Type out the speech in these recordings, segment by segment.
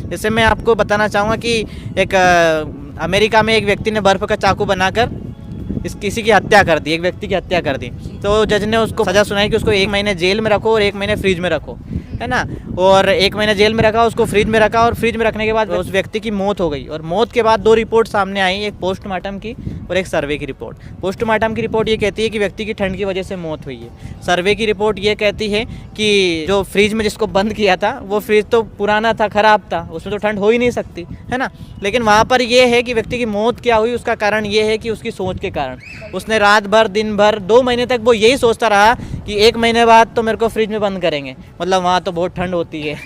जैसे मैं आपको बताना चाहूँगा कि एक अमेरिका में एक व्यक्ति ने बर्फ़ का चाकू बनाकर किसी की हत्या कर दी, एक व्यक्ति की हत्या कर दी। तो जज ने उसको सज़ा सुनाई कि उसको 1 महीने जेल में रखो और 1 महीने फ्रिज में रखो, है ना। और 1 महीने जेल में रखा, उसको फ्रिज में रखा, और फ्रिज में रखने के बाद उस व्यक्ति की मौत हो गई। और मौत के बाद 2 रिपोर्ट सामने आई, एक पोस्टमार्टम की और एक सर्वे की रिपोर्ट। पोस्टमार्टम की रिपोर्ट ये कहती है कि व्यक्ति की ठंड की वजह से मौत हुई है। सर्वे की रिपोर्ट ये कहती है कि जो फ्रिज में जिसको बंद किया था वो फ्रिज तो पुराना था, ख़राब था, उसमें तो ठंड हो ही नहीं सकती, है ना। लेकिन वहाँ पर ये है कि व्यक्ति की मौत क्या हुई, उसका कारण ये है कि उसकी सोच के कारण उसने रात भर दिन भर 2 महीने तक वो यही सोचता रहा कि 1 महीने बाद तो मेरे को फ्रिज में बंद करेंगे, मतलब वहाँ तो बहुत ठंड होती है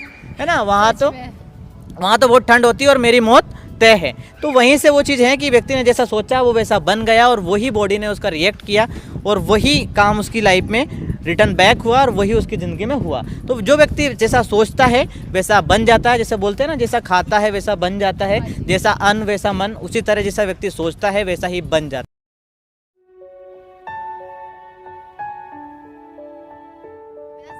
ना, वहाँ तो बहुत ठंड होती है और मेरी मौत तय है। तो वहीं से वो चीज़ है कि व्यक्ति ने जैसा सोचा वो वैसा बन गया, और वही बॉडी ने उसका रिएक्ट किया, और वही काम उसकी लाइफ में रिटर्न बैक हुआ, और वही उसकी ज़िंदगी में हुआ। तो जो व्यक्ति जैसा सोचता है वैसा बन जाता है, जैसे बोलते हैं ना, जैसा खाता है वैसा बन जाता है, जैसा अन्न वैसा मन, उसी तरह जैसा व्यक्ति सोचता है वैसा ही बन जाता है।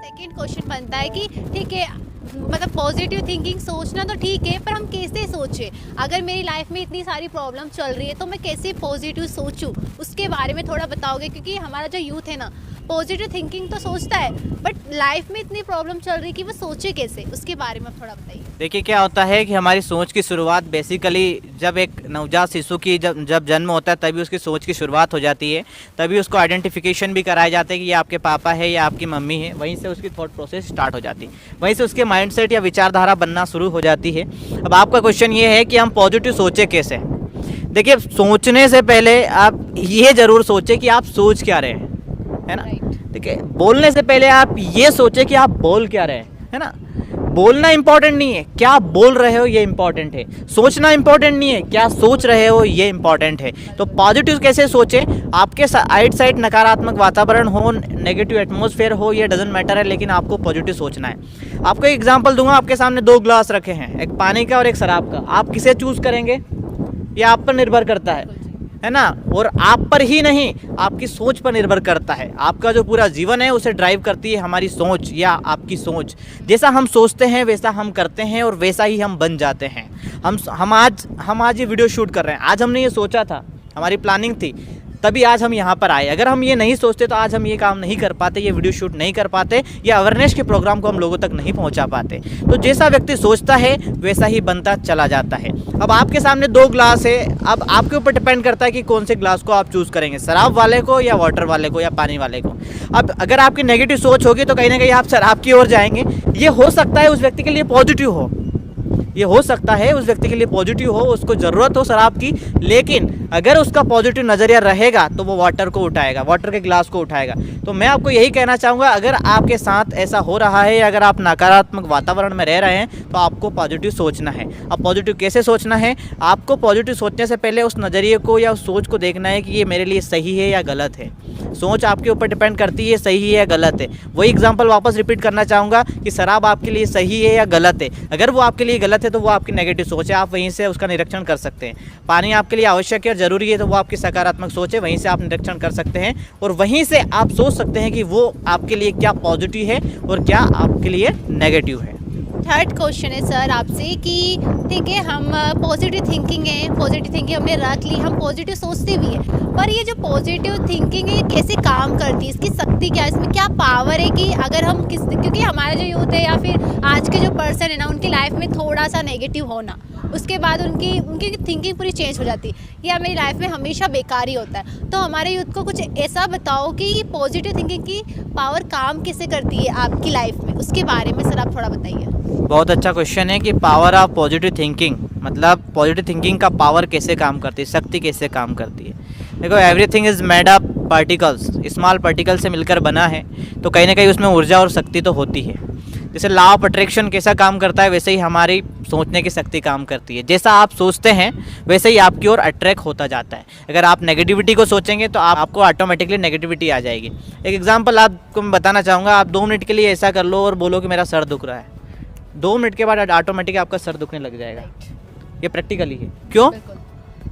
सेकंड क्वेश्चन बनता है कि ठीक है, मतलब पॉजिटिव थिंकिंग सोचना तो ठीक है, पर हम कैसे सोचें? अगर मेरी लाइफ में इतनी सारी प्रॉब्लम चल रही है तो मैं कैसे पॉजिटिव सोचूं, उसके बारे में थोड़ा बताओगे? क्योंकि हमारा जो यूथ है ना, पॉजिटिव थिंकिंग तो सोचता है, बट लाइफ में इतनी प्रॉब्लम चल रही है कि वो सोचे कैसे, उसके बारे में थोड़ा बताइए। देखिए, क्या होता है कि हमारी सोच की शुरुआत बेसिकली जब एक नवजात शिशु की जब जन्म होता है तभी उसकी सोच की शुरुआत हो जाती है। तभी उसको आइडेंटिफिकेशन भी कराया जाता है कि ये आपके पापा है या आपकी मम्मी है। वहीं से उसकी थॉट प्रोसेस स्टार्ट हो जाती है, वहीं से उसके माइंडसेट या विचारधारा बनना शुरू हो जाती है। अब आपका क्वेश्चन ये है कि हम पॉजिटिव सोचे कैसे। देखिए, सोचने से पहले आप ये ज़रूर सोचें कि आप सोच क्या रहे हैं, है ना। देखिए, बोलने से पहले आप ये सोचें कि आप बोल क्या रहे हैं, है ना। बोलना इंपॉर्टेंट नहीं है, क्या आप बोल रहे हो ये इंपॉर्टेंट है। सोचना इंपॉर्टेंट नहीं है, क्या सोच रहे हो ये इंपॉर्टेंट है। तो पॉजिटिव कैसे सोचें? आपके आइट साइड नकारात्मक वातावरण हो, नेगेटिव एटमॉस्फेयर हो, ये डजेंट मैटर है, लेकिन आपको पॉजिटिव सोचना है। आपको एक एग्जांपल दूंगा। आपके सामने 2 ग्लास रखे हैं, एक पानी का और एक शराब का। आप किसे चूज करेंगे? ये आप पर निर्भर करता है ना। और आप पर ही नहीं, आपकी सोच पर निर्भर करता है। आपका जो पूरा जीवन है उसे ड्राइव करती है हमारी सोच या आपकी सोच। जैसा हम सोचते हैं वैसा हम करते हैं, और वैसा ही हम बन जाते हैं। हम आज ये वीडियो शूट कर रहे हैं। आज हमने ये सोचा था, हमारी प्लानिंग थी, तभी आज हम यहाँ पर आए। अगर हम ये नहीं सोचते तो आज हम ये काम नहीं कर पाते, ये वीडियो शूट नहीं कर पाते, या अवेयरनेस के प्रोग्राम को हम लोगों तक नहीं पहुँचा पाते। तो जैसा व्यक्ति सोचता है वैसा ही बनता चला जाता है। अब आपके सामने 2 ग्लास है, अब आपके ऊपर डिपेंड करता है कि कौन से ग्लास को आप चूज़ करेंगे, शराब वाले को या वाटर वाले को या पानी वाले को। अब अगर आपकी नेगेटिव सोच होगी तो कहीं ना कहीं आप शराब की ओर जाएंगे। ये हो सकता है उस व्यक्ति के लिए पॉजिटिव हो, ये हो सकता है उस व्यक्ति के लिए पॉजिटिव हो, उसको ज़रूरत हो शराब की, लेकिन अगर उसका पॉजिटिव नज़रिया रहेगा तो वो वाटर को उठाएगा, वाटर के ग्लास को उठाएगा। तो मैं आपको यही कहना चाहूँगा, अगर आपके साथ ऐसा हो रहा है, अगर आप नकारात्मक वातावरण में रह रहे हैं, तो आपको पॉजिटिव सोचना है। अब पॉजिटिव कैसे सोचना है? आपको पॉजिटिव सोचने से पहले उस नज़रिए को या उस सोच को देखना है कि ये मेरे लिए सही है या गलत है। सोच आपके ऊपर डिपेंड करती है सही है या गलत है। वही एग्जांपल वापस रिपीट करना चाहूँगा कि शराब आपके लिए सही है या गलत है। अगर वो आपके लिए गलत है तो वो आपकी नेगेटिव सोच है, आप वहीं से उसका निरीक्षण कर सकते हैं। पानी आपके लिए आवश्यक है और ज़रूरी है तो वो आपकी सकारात्मक सोच है, वहीं से आप निरीक्षण कर सकते हैं, और वहीं से आप सोच सकते हैं कि वो आपके लिए क्या पॉजिटिव है और क्या आपके लिए नेगेटिव है। थर्ड क्वेश्चन है सर आपसे कि ठीक है, हम पॉजिटिव थिंकिंग है, पॉजिटिव थिंकिंग हमने रख ली, हम पॉजिटिव सोचते भी हैं, पर ये जो पॉजिटिव थिंकिंग है ये कैसे काम करती है, इसकी शक्ति क्या है, इसमें क्या पावर है कि अगर हम क्योंकि हमारा जो यूथ है या फिर आज के जो पर्सन है ना, उनकी लाइफ में थोड़ा सा नेगेटिव होना, उसके बाद उनकी थिंकिंग पूरी चेंज हो जाती है, या मेरी लाइफ में हमेशा बेकार ही होता है। तो हमारे यूथ को कुछ ऐसा बताओ कि पॉजिटिव थिंकिंग की पावर काम कैसे करती है आपकी लाइफ में, उसके बारे में सर आप थोड़ा बताइए। बहुत अच्छा क्वेश्चन है कि पावर ऑफ पॉजिटिव थिंकिंग, मतलब पॉजिटिव थिंकिंग का पावर कैसे काम करती है, शक्ति कैसे काम करती है। देखो, everything is made up particles, small particle से मिलकर बना है, तो कहीं ना कहीं उसमें ऊर्जा और शक्ति तो होती है। जैसे लॉ ऑफ अट्रैक्शन कैसा काम करता है, वैसे ही हमारी सोचने की शक्ति काम करती है। जैसा आप सोचते हैं वैसे ही आपकी ओर अट्रैक्ट होता जाता है। अगर आप नेगेटिविटी को सोचेंगे तो आपको ऑटोमेटिकली नेगेटिविटी आ जाएगी। एक एग्जांपल आपको मैं बताना चाहूँगा। आप 2 मिनट के लिए ऐसा कर लो और बोलो कि मेरा सर दुख रहा है, 2 मिनट के बाद ऑटोमेटिक आपका सर दुखने लग जाएगा। ये प्रैक्टिकली है। क्यों?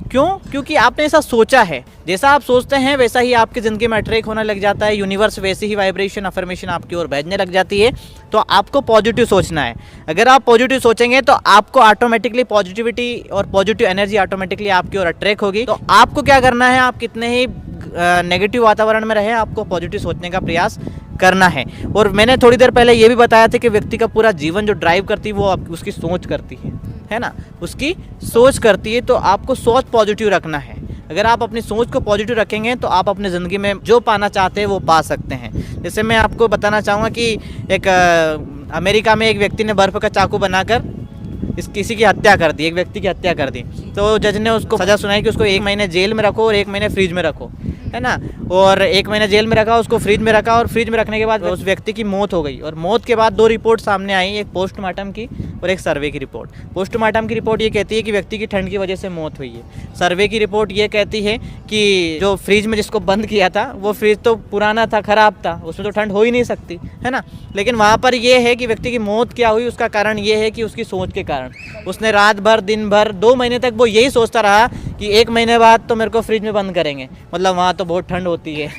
क्यों? क्योंकि आपने ऐसा सोचा है, जैसा आप सोचते हैं वैसा ही आपकी ज़िंदगी में अट्रैक्ट होने लग जाता है, यूनिवर्स वैसी ही वाइब्रेशन अफर्मेशन आपकी ओर भेजने लग जाती है। तो आपको पॉजिटिव सोचना है। अगर आप पॉजिटिव सोचेंगे तो आपको ऑटोमेटिकली पॉजिटिविटी और पॉजिटिव एनर्जी ऑटोमेटिकली आपकी ओर अट्रैक्ट होगी। तो आपको क्या करना है, आप कितने ही नेगेटिव वातावरण में रहे, आपको पॉजिटिव सोचने का प्रयास करना है। और मैंने थोड़ी देर पहले ये भी बताया था कि व्यक्ति का पूरा जीवन जो ड्राइव करती है वो उसकी सोच करती है ना, उसकी सोच करती है। तो आपको सोच पॉजिटिव रखना है। अगर आप अपनी सोच को पॉजिटिव रखेंगे तो आप अपनी ज़िंदगी में जो पाना चाहते हैं वो पा सकते हैं। जैसे मैं आपको बताना चाहूँगा कि एक अमेरिका में एक व्यक्ति ने बर्फ़ का चाकू बनाकर किसी की हत्या कर दी, एक व्यक्ति की हत्या कर दी। तो जज ने उसको सज़ा सुनाई कि उसको 1 महीने जेल में रखो और 1 महीने फ्रिज में रखो, है ना। और 1 महीने जेल में रखा, उसको फ्रिज में रखा, और फ्रिज में रखने के बाद उस व्यक्ति की मौत हो गई। और मौत के बाद 2 रिपोर्ट सामने आई, एक पोस्टमार्टम की और एक सर्वे की रिपोर्ट। पोस्टमार्टम की रिपोर्ट ये कहती है कि व्यक्ति की ठंड की वजह से मौत हुई है। सर्वे की रिपोर्ट ये कहती है कि जो फ्रिज में जिसको बंद किया था वो फ्रिज तो पुराना था, ख़राब था, उसमें तो ठंड हो ही नहीं सकती, है ना। लेकिन वहाँ पर ये है कि व्यक्ति की मौत क्या हुई, उसका कारण ये है कि उसकी सोच के कारण उसने रात भर दिन भर 2 महीने तक वो यही सोचता रहा कि 1 महीने बाद तो मेरे को फ्रिज में बंद करेंगे, मतलब वहाँ तो बहुत ठंड होती है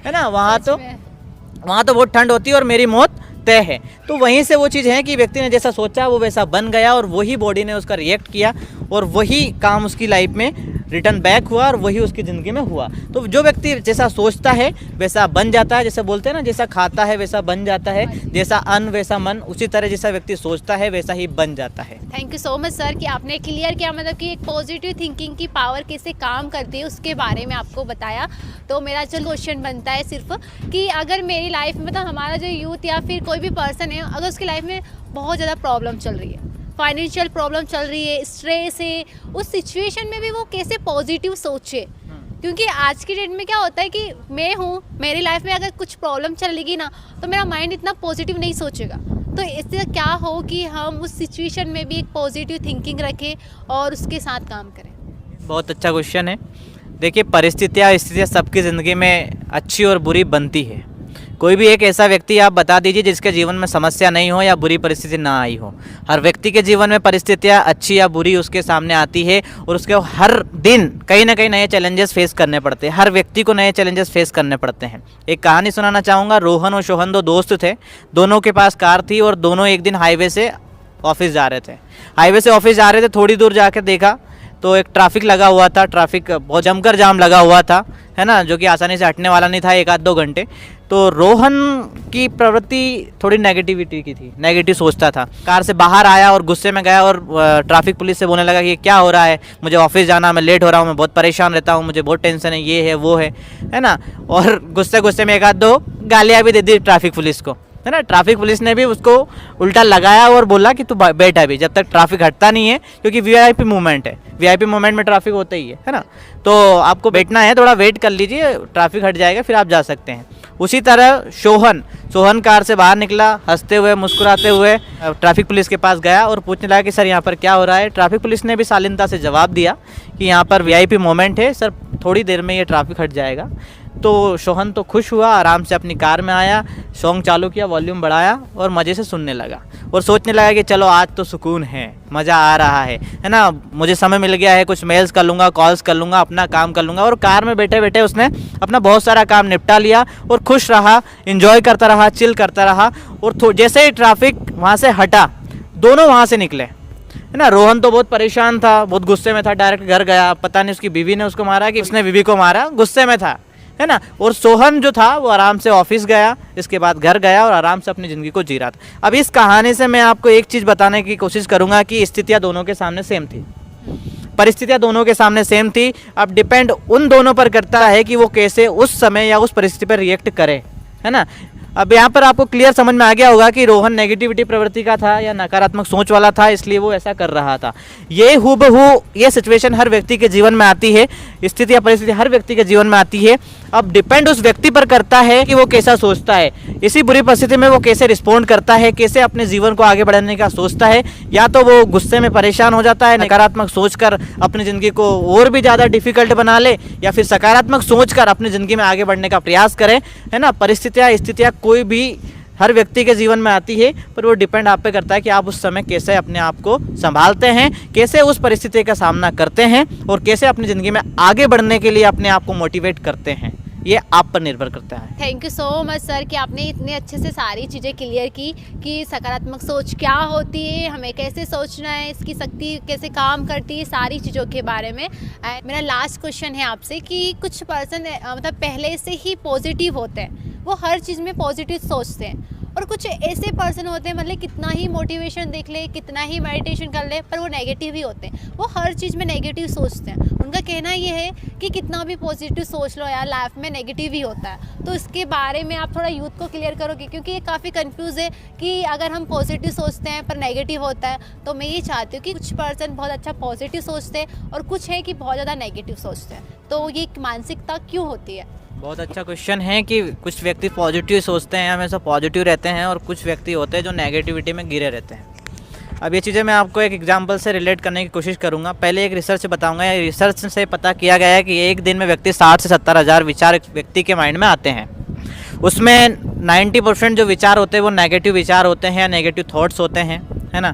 ना, वहाँ तो बहुत ठंड होती है और मेरी मौत तय है। तो वहीं से वो चीज़ है कि व्यक्ति ने जैसा सोचा वो वैसा बन गया, और वही बॉडी ने उसका रिएक्ट किया और वही काम उसकी लाइफ में रिटर्न बैक हुआ और वही उसकी ज़िंदगी में हुआ। तो जो व्यक्ति जैसा सोचता है वैसा बन जाता है, जैसे बोलते हैं ना, जैसा खाता है वैसा बन जाता है, जैसा अन्न वैसा मन, उसी तरह जैसा व्यक्ति सोचता है वैसा ही बन जाता है। Thank you so much sir कि आपने क्लियर किया, मतलब कि एक पॉजिटिव थिंकिंग की पावर कैसे काम करती है उसके बारे में आपको बताया। तो मेरा चल क्वेश्चन बनता है सिर्फ कि अगर मेरी लाइफ में, मतलब हमारा जो यूथ या फिर कोई भी पर्सन है, अगर उसकी लाइफ में बहुत ज़्यादा प्रॉब्लम चल रही है, फाइनेंशियल प्रॉब्लम चल रही है, स्ट्रेस है, उस सिचुएशन में भी वो कैसे पॉजिटिव सोचे। क्योंकि आज की डेट में क्या होता है कि मैं हूँ, मेरी लाइफ में अगर कुछ प्रॉब्लम चलेगी ना तो मेरा माइंड इतना पॉजिटिव नहीं सोचेगा। तो इससे क्या हो कि हम उस सिचुएशन में भी एक पॉजिटिव थिंकिंग रखें और उसके साथ काम करें। बहुत अच्छा क्वेश्चन है। देखिए, परिस्थितियाँ स्थितियाँ सबकी ज़िंदगी में अच्छी और बुरी बनती है। कोई भी एक ऐसा व्यक्ति आप बता दीजिए जिसके जीवन में समस्या नहीं हो या बुरी परिस्थिति ना आई हो। हर व्यक्ति के जीवन में परिस्थितियाँ अच्छी या बुरी उसके सामने आती है और उसके हर दिन कहीं ना कहीं नए चैलेंजेस फेस करने पड़ते हैं। हर व्यक्ति को नए चैलेंजेस फेस करने पड़ते हैं। एक कहानी सुनाना चाहूँगा। रोहन और सोहन 2 दोस्त थे। दोनों के पास कार थी और दोनों एक दिन हाईवे से ऑफिस जा रहे थे। हाईवे से ऑफिस जा रहे थे, थोड़ी दूर जाकर देखा तो एक ट्रैफिक लगा हुआ था। ट्रैफिक बहुत जमकर जाम लगा हुआ था, है ना, जो कि आसानी से हटने वाला नहीं था 1-2 घंटे। तो रोहन की प्रवृत्ति थोड़ी नेगेटिविटी की थी, नेगेटिव सोचता था। कार से बाहर आया और गुस्से में गया और ट्रैफिक पुलिस से बोलने लगा कि क्या हो रहा है, मुझे ऑफिस जाना, मैं लेट हो रहा हूँ, मैं बहुत परेशान रहता हूँ, मुझे बहुत टेंशन है, ये है वो है ना। और गुस्से गुस्से में 1-2 गालियाँ भी दे दी ट्रैफिक पुलिस को, है ना। ट्रैफिक पुलिस ने भी उसको उल्टा लगाया और बोला कि तू बैठ अभी, जब तक ट्रैफिक हटता नहीं है, क्योंकि वीआईपी मूवमेंट है, वीआईपी मूवमेंट में ट्रैफिक होता ही है ना। तो आपको बैठना है, थोड़ा वेट कर लीजिए, ट्रैफिक हट जाएगा फिर आप जा सकते हैं। उसी तरह सोहन कार से बाहर निकला, हंसते हुए मुस्कुराते हुए ट्रैफिक पुलिस के पास गया और पूछने लगा कि सर यहाँ पर क्या हो रहा है। ट्रैफिक पुलिस ने भी शालीनता से जवाब दिया कि यहाँ पर वीआईपी मोमेंट है सर, थोड़ी देर में ये ट्रैफिक हट जाएगा। तो सोहन तो खुश हुआ, आराम से अपनी कार में आया, सॉन्ग चालू किया, वॉल्यूम बढ़ाया और मज़े से सुनने लगा और सोचने लगा कि चलो आज तो सुकून है, मज़ा आ रहा है ना, मुझे समय मिल गया है, कुछ मेल्स कर लूँगा, कॉल्स कर लूँगा, अपना काम कर लूँगा। और कार में बैठे बैठे उसने अपना बहुत सारा काम निपटा लिया और खुश रहा, एंजॉय करता रहा, चिल करता रहा। और जैसे ही ट्रैफिक वहाँ से हटा, दोनों वहाँ से निकले, है ना। रोहन तो बहुत परेशान था, बहुत गुस्से में था, डायरेक्ट घर गया, पता नहीं उसकी बीवी ने उसको मारा कि उसने बीवी को मारा, गुस्से में था, है ना। और सोहन जो था वो आराम से ऑफिस गया, इसके बाद घर गया और आराम से अपनी ज़िंदगी को जी रहा था। अब इस कहानी से मैं आपको एक चीज़ बताने की कोशिश करूँगा कि स्थितियाँ दोनों के सामने सेम थी, परिस्थितियाँ दोनों के सामने सेम थी। अब डिपेंड उन दोनों पर करता है कि वो कैसे उस समय या उस परिस्थिति पर रिएक्ट करे, है ना। अब यहाँ पर आपको क्लियर समझ में आ गया होगा कि रोहन नेगेटिविटी प्रवृत्ति का था या नकारात्मक सोच वाला था, इसलिए वो ऐसा कर रहा था। ये हूबहू ये सिचुएशन हर व्यक्ति के जीवन में आती है, स्थिति या परिस्थिति हर व्यक्ति के जीवन में आती है। अब डिपेंड उस व्यक्ति पर करता है कि वो कैसा सोचता है, इसी बुरी परिस्थिति में वो कैसे रिस्पॉन्ड करता है, कैसे अपने जीवन को आगे बढ़ाने का सोचता है। या तो वो गुस्से में परेशान हो जाता है, नकारात्मक सोचकर अपनी ज़िंदगी को और भी ज़्यादा डिफिकल्ट बना ले, या फिर सकारात्मक सोचकर अपनी ज़िंदगी में आगे बढ़ने का प्रयास करे, है ना। परिस्थितियाँ स्थितियाँ कोई भी हर व्यक्ति के जीवन में आती है, पर वो डिपेंड आप पे करता है कि आप उस समय कैसे अपने आप को संभालते हैं, कैसे उस परिस्थिति का सामना करते हैं और कैसे अपनी ज़िंदगी में आगे बढ़ने के लिए अपने आप को मोटिवेट करते हैं। ये आप पर निर्भर करता है। Thank you so much sir कि आपने इतने अच्छे से सारी चीज़ें क्लियर की कि सकारात्मक सोच क्या होती है, हमें कैसे सोचना है, इसकी शक्ति कैसे काम करती है, सारी चीज़ों के बारे में। मेरा लास्ट क्वेश्चन है आपसे कि कुछ पर्सन मतलब पहले से ही पॉजिटिव होते हैं, वो हर चीज़ में पॉजिटिव सोचते हैं, और कुछ ऐसे पर्सन होते हैं मतलब कितना ही मोटिवेशन देख ले, कितना ही मेडिटेशन कर ले, पर वो नेगेटिव ही होते हैं, वो हर चीज़ में नेगेटिव सोचते हैं। उनका कहना ये है कि कितना भी पॉजिटिव सोच लो यार, लाइफ में नेगेटिव ही होता है। तो इसके बारे में आप थोड़ा यूथ को क्लियर करोगे, क्योंकि ये काफ़ी कंफ्यूज है कि अगर हम पॉजिटिव सोचते हैं पर नेगेटिव होता है। तो मैं ये चाहती हूँ कि कुछ पर्सन बहुत अच्छा पॉजिटिव सोचते हैं और कुछ है कि बहुत ज़्यादा नेगेटिव सोचते हैं, तो ये मानसिकता क्यों होती है? बहुत अच्छा क्वेश्चन है कि कुछ व्यक्ति पॉजिटिव सोचते हैं, हमेशा पॉजिटिव रहते हैं, और कुछ व्यक्ति होते हैं जो नेगेटिविटी में गिरे रहते हैं। अब ये चीज़ें मैं आपको एक एग्जांपल से रिलेट करने की कोशिश करूंगा। पहले एक रिसर्च बताऊंगा। ये रिसर्च से पता किया गया है कि एक दिन में व्यक्ति 60 से 70 हज़ार विचार एक व्यक्ति के माइंड में आते हैं। उसमें 90% जो विचार होते हैं वो नेगेटिव विचार होते हैं या नेगेटिव थॉट्स होते हैं, है ना।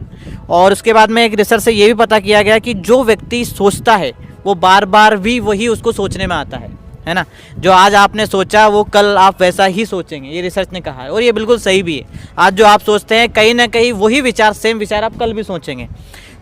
और उसके बाद में एक रिसर्च से ये भी पता किया गया कि जो व्यक्ति सोचता है वो बार बार भी वही उसको सोचने में आता है ना। जो आज आपने सोचा वो कल आप वैसा ही सोचेंगे, ये रिसर्च ने कहा है, और ये बिल्कुल सही भी है। आज जो आप सोचते हैं कहीं ना कहीं वही विचार, सेम विचार आप कल भी सोचेंगे।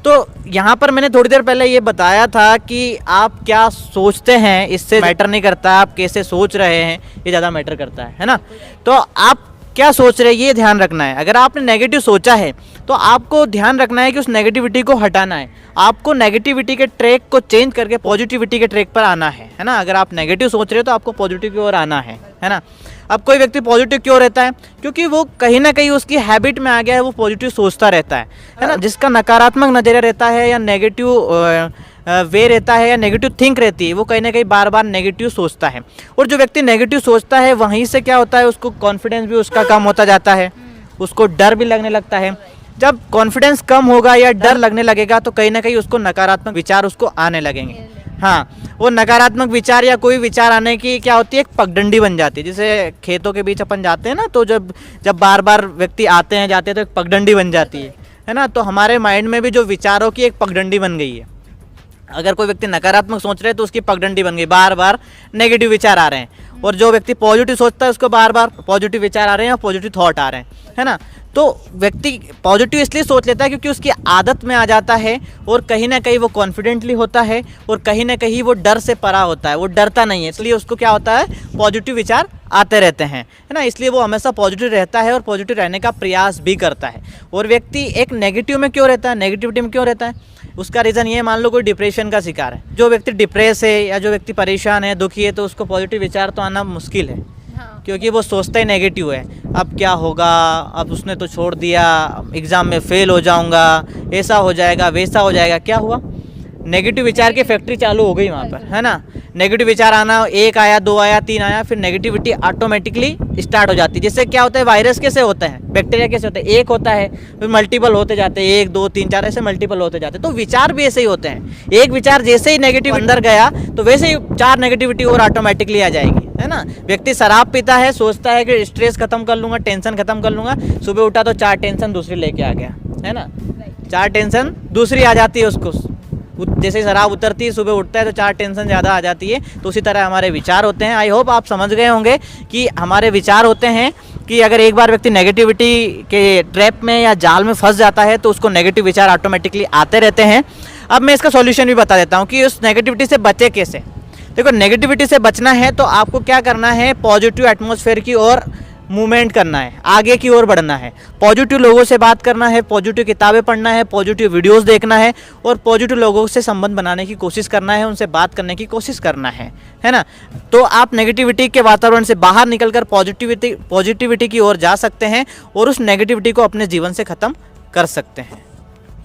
तो यहाँ पर मैंने थोड़ी देर पहले ये बताया था कि आप क्या सोचते हैं इससे मैटर नहीं करता, आप कैसे सोच रहे हैं ये ज़्यादा मैटर करता है ना। तो आप क्या सोच रहे हैं ये ध्यान रखना है। अगर आपने नेगेटिव सोचा है तो आपको ध्यान रखना है कि उस नेगेटिविटी को हटाना है। आपको नेगेटिविटी के ट्रैक को चेंज करके पॉजिटिविटी के ट्रैक पर आना है ना। अगर आप नेगेटिव सोच रहे हो तो आपको पॉजिटिव की ओर आना है ना। अब कोई व्यक्ति पॉजिटिव क्यों रहता है? क्योंकि वो कहीं ना कहीं उसकी हैबिट में आ गया है, वो पॉजिटिव सोचता रहता है ना। जिसका नकारात्मक नज़रिया रहता है या नेगेटिव वे रहता है या नेगेटिव थिंक रहती है, वो कहीं ना कहीं बार बार नेगेटिव सोचता है। और जो व्यक्ति नेगेटिव सोचता है वहीं से क्या होता है, उसको कॉन्फिडेंस भी उसका कम होता जाता है, उसको डर भी लगने लगता है। जब कॉन्फिडेंस कम होगा या डर लगने लगेगा तो कहीं ना कहीं उसको नकारात्मक विचार उसको आने लगेंगे। हाँ, वो नकारात्मक विचार या कोई विचार आने की क्या होती है, एक पगडंडी बन जाती है। जैसे खेतों के बीच अपन जाते हैं ना, तो जब बार बार व्यक्ति आते हैं जाते हैं तो एक पगडंडी बन जाती है ना। तो हमारे माइंड में भी जो विचारों की एक पगडंडी बन गई है। अगर कोई व्यक्ति नकारात्मक सोच रहे हैं तो उसकी पगडंडी बन गई, बार बार नेगेटिव विचार आ रहे हैं। और जो व्यक्ति पॉजिटिव सोचता है उसको बार बार पॉजिटिव विचार आ रहे हैं और पॉजिटिव थॉट आ रहे हैं, है ना। तो व्यक्ति पॉजिटिव इसलिए सोच लेता है क्योंकि उसकी आदत में आ जाता है, और कहीं ना कहीं वो कॉन्फिडेंटली होता है, और कहीं ना कहीं वो डर से परा होता है, वो डरता नहीं है, इसलिए उसको क्या होता है, पॉजिटिव विचार आते रहते हैं, है ना। इसलिए वो हमेशा पॉजिटिव रहता है और पॉजिटिव रहने का प्रयास भी करता है। और व्यक्ति एक नेगेटिव में क्यों रहता है, नेगेटिविटी में क्यों रहता है, उसका रीज़न ये है, मान लो कोई डिप्रेशन का शिकार है, जो व्यक्ति डिप्रेस है या जो व्यक्ति परेशान है, दुखी है, तो उसको पॉजिटिव विचार तो आना मुश्किल है। क्योंकि वो सोचता ही नेगेटिव है। अब क्या होगा, अब उसने तो छोड़ दिया, एग्ज़ाम में फ़ेल हो जाऊंगा, ऐसा हो जाएगा, वैसा हो जाएगा। क्या हुआ, नेगेटिव विचार की फैक्ट्री चालू हो गई वहाँ पर, है ना। नेगेटिव विचार आना, 1 आया, 2 आया, 3 आया, फिर नेगेटिविटी ऑटोमेटिकली स्टार्ट हो जाती है। जिससे क्या होता है, वायरस कैसे होता है, बैक्टीरिया कैसे होता है, एक होता है फिर मल्टीपल होते जाते हैं, 1 2 3 4 ऐसे मल्टीपल होते जाते हैं। तो विचार भी ऐसे ही होते हैं। एक विचार जैसे ही नेगेटिव अंदर गया तो वैसे ही 4 नेगेटिविटी और ऑटोमेटिकली आ जाएगी, है ना। व्यक्ति शराब पीता है, सोचता है कि स्ट्रेस खत्म कर लूँगा, टेंशन खत्म कर लूँगा, सुबह उठा तो 4 टेंशन दूसरी लेके आ गया, है ना। 4 टेंशन दूसरी आ जाती है उसको, जैसे शराब उतरती है, सुबह उठता है तो 4 टेंशन ज़्यादा आ जाती है। तो उसी तरह हमारे विचार होते हैं। आई होप आप समझ गए होंगे कि हमारे विचार होते हैं कि अगर एक बार व्यक्ति नेगेटिविटी के ट्रैप में या जाल में फंस जाता है तो उसको नेगेटिव विचार ऑटोमेटिकली आते रहते हैं। अब मैं इसका सॉल्यूशन भी बता देता हूँ कि उस नेगेटिविटी से बचे कैसे। देखो, नेगेटिविटी से बचना है तो आपको क्या करना है, पॉजिटिव एटमॉस्फेयर की ओर मूवमेंट करना है, आगे की ओर बढ़ना है, पॉजिटिव लोगों से बात करना है, पॉजिटिव किताबें पढ़ना है, पॉजिटिव वीडियोस देखना है, और पॉजिटिव लोगों से संबंध बनाने की कोशिश करना है, उनसे बात करने की कोशिश करना है ना। तो आप नेगेटिविटी के वातावरण से बाहर निकलकर पॉजिटिविटी की ओर जा सकते हैं और उस नेगेटिविटी को अपने जीवन से ख़त्म कर सकते हैं।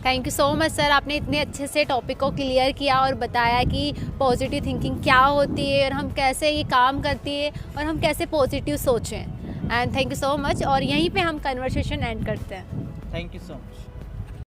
Thank you so much sir, आपने इतने अच्छे से टॉपिक को क्लियर किया और बताया कि पॉजिटिव थिंकिंग क्या होती है और हम कैसे ये काम करती है और हम कैसे पॉजिटिव सोचें। And thank you so much, और यहीं पे हम कन्वर्सेशन एंड करते हैं। Thank you so much.